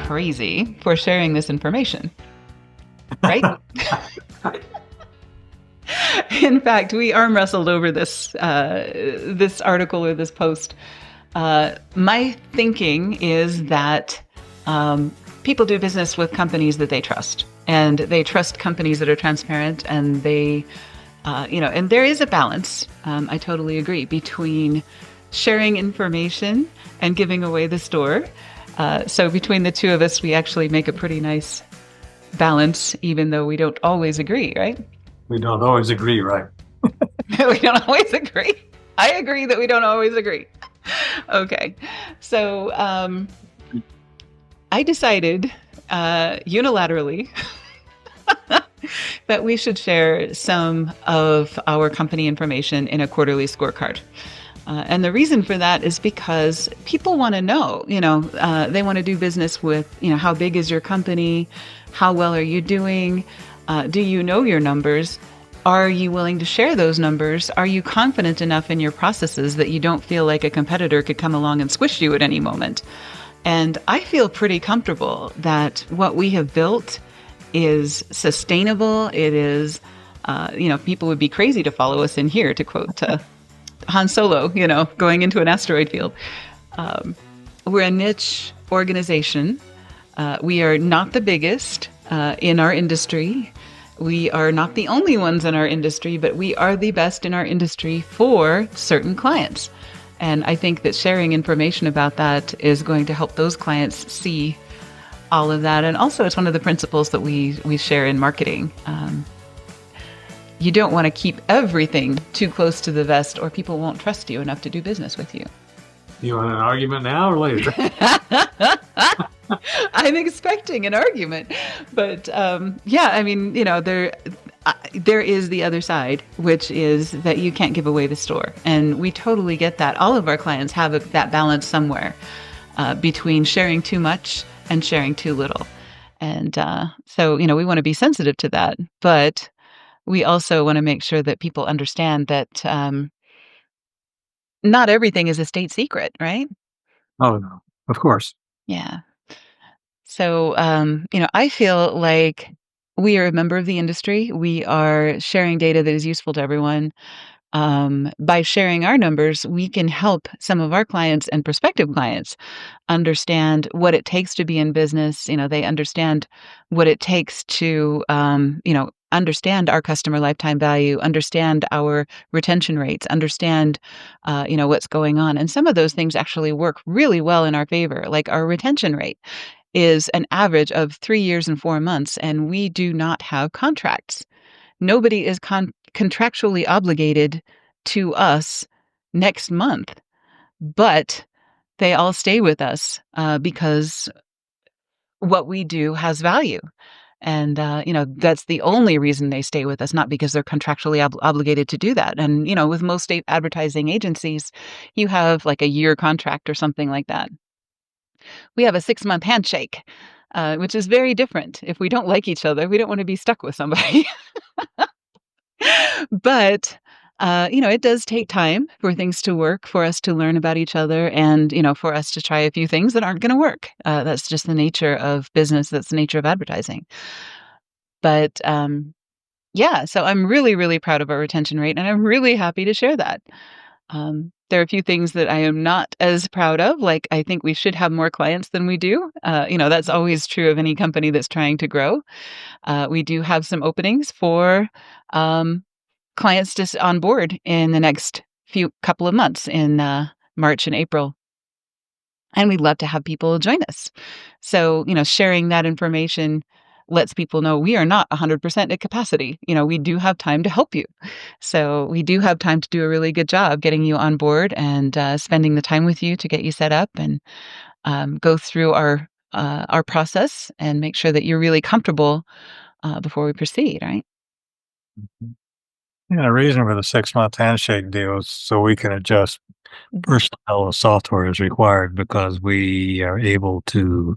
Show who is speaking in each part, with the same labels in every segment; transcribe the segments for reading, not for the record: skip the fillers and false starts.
Speaker 1: crazy for sharing this information, right? In fact, we arm wrestled over this article or this post. My thinking is that people do business with companies that they trust, and they trust companies that are transparent, and they, and there is a balance. I totally agree between sharing information and giving away the store. So between the two of us, we actually make a pretty nice balance, even though we don't always agree, right?
Speaker 2: We don't always agree, right?
Speaker 1: We don't always agree. I agree that we don't always agree. Okay. So I decided unilaterally that we should share some of our company information in a quarterly scorecard. And the reason for that is because people want to know, they want to do business with, how big is your company? How well are you doing? Do you know your numbers? Are you willing to share those numbers? Are you confident enough in your processes that you don't feel like a competitor could come along and squish you at any moment? And I feel pretty comfortable that what we have built is sustainable. It is, people would be crazy to follow us in here, to quote Han Solo, going into an asteroid field. We're a niche organization. We are not the biggest in our industry. We are not the only ones in our industry, but we are the best in our industry for certain clients. And I think that sharing information about that is going to help those clients see all of that. And also, it's one of the principles that we share in marketing. You don't want to keep everything too close to the vest, or people won't trust you enough to do business with you.
Speaker 2: You want an argument now or later?
Speaker 1: I'm expecting an argument, but there is the other side, which is that you can't give away the store, and we totally get that. All of our clients have that balance somewhere between sharing too much and sharing too little, and so we want to be sensitive to that, but we also want to make sure that people understand that not everything is a state secret, right?
Speaker 2: Oh, no, of course.
Speaker 1: Yeah. So, I feel like we are a member of the industry. We are sharing data that is useful to everyone. By sharing our numbers, we can help some of our clients and prospective clients understand what it takes to be in business. They understand what it takes to, understand our customer lifetime value, understand our retention rates, understand, what's going on. And some of those things actually work really well in our favor. Like our retention rate is an average of 3 years and 4 months, and we do not have contracts. Nobody is contractually obligated to us next month, but they all stay with us because what we do has value. And, that's the only reason they stay with us, not because they're contractually obligated to do that. And, with most state advertising agencies, you have like a year contract or something like that. We have a 6-month handshake, which is very different. If we don't like each other, we don't want to be stuck with somebody. But, it does take time for things to work, for us to learn about each other, and, for us to try a few things that aren't going to work. That's just the nature of business. That's the nature of advertising. But, so I'm really, really proud of our retention rate, and I'm really happy to share that. There are a few things that I am not as proud of. Like, I think we should have more clients than we do. That's always true of any company that's trying to grow. We do have some openings for clients to onboard in the next couple of months in March and April. And we'd love to have people join us. So, sharing that information lets people know we are not 100% at capacity. We do have time to help you. So we do have time to do a really good job getting you on board and spending the time with you to get you set up and go through our process and make sure that you're really comfortable before we proceed, right?
Speaker 2: Mhm. Yeah, the reason for the 6-month handshake deal is so we can adjust personnel and software as required because we are able to,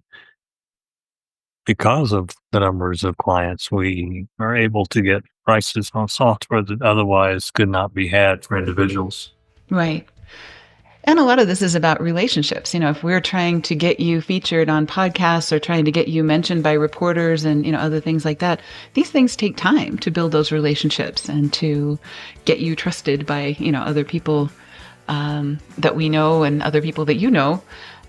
Speaker 2: because of the numbers of clients, we are able to get prices on software that otherwise could not be had for individuals.
Speaker 1: Right. And a lot of this is about relationships. If we're trying to get you featured on podcasts or trying to get you mentioned by reporters and, other things like that, these things take time to build those relationships and to get you trusted by, other people that we know and other people that you know.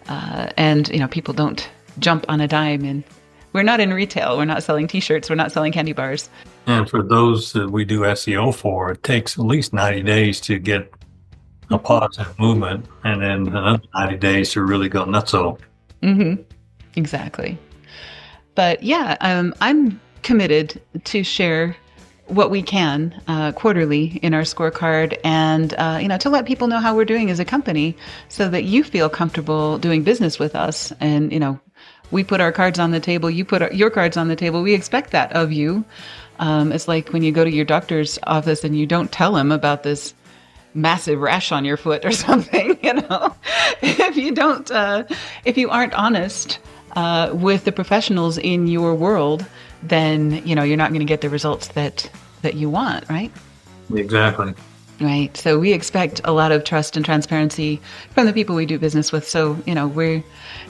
Speaker 1: And people don't jump on a dime. And we're not in retail. We're not selling T-shirts. We're not selling candy bars.
Speaker 2: And for those that we do SEO for, it takes at least 90 days to get a positive movement, and then another 90 days to really go nutso.
Speaker 1: Mm-hmm. Exactly. But yeah, I'm committed to share what we can quarterly in our scorecard, and to let people know how we're doing as a company, so that you feel comfortable doing business with us. And we put our cards on the table. You put your cards on the table. We expect that of you. It's like when you go to your doctor's office and you don't tell him about this massive rash on your foot or something, if you aren't honest with the professionals in your world, then, you're not going to get the results that you want, right?
Speaker 2: Exactly.
Speaker 1: Right. So we expect a lot of trust and transparency from the people we do business with. So, we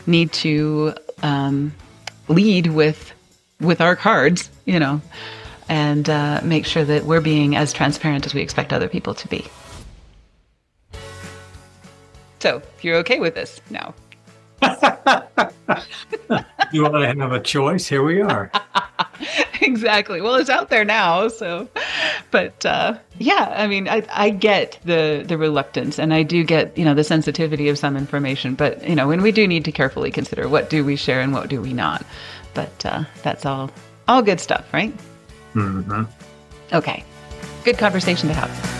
Speaker 1: need to lead with our cards, and make sure that we're being as transparent as we expect other people to be. So, if you're okay with this now.
Speaker 2: You want to have a choice? Here we are.
Speaker 1: Exactly. Well, it's out there now. So, but yeah, I mean, I get the reluctance, and I do get, the sensitivity of some information. But, when we do need to carefully consider what do we share and what do we not. But that's all good stuff, right?
Speaker 2: Mm-hmm.
Speaker 1: Okay. Good conversation to have.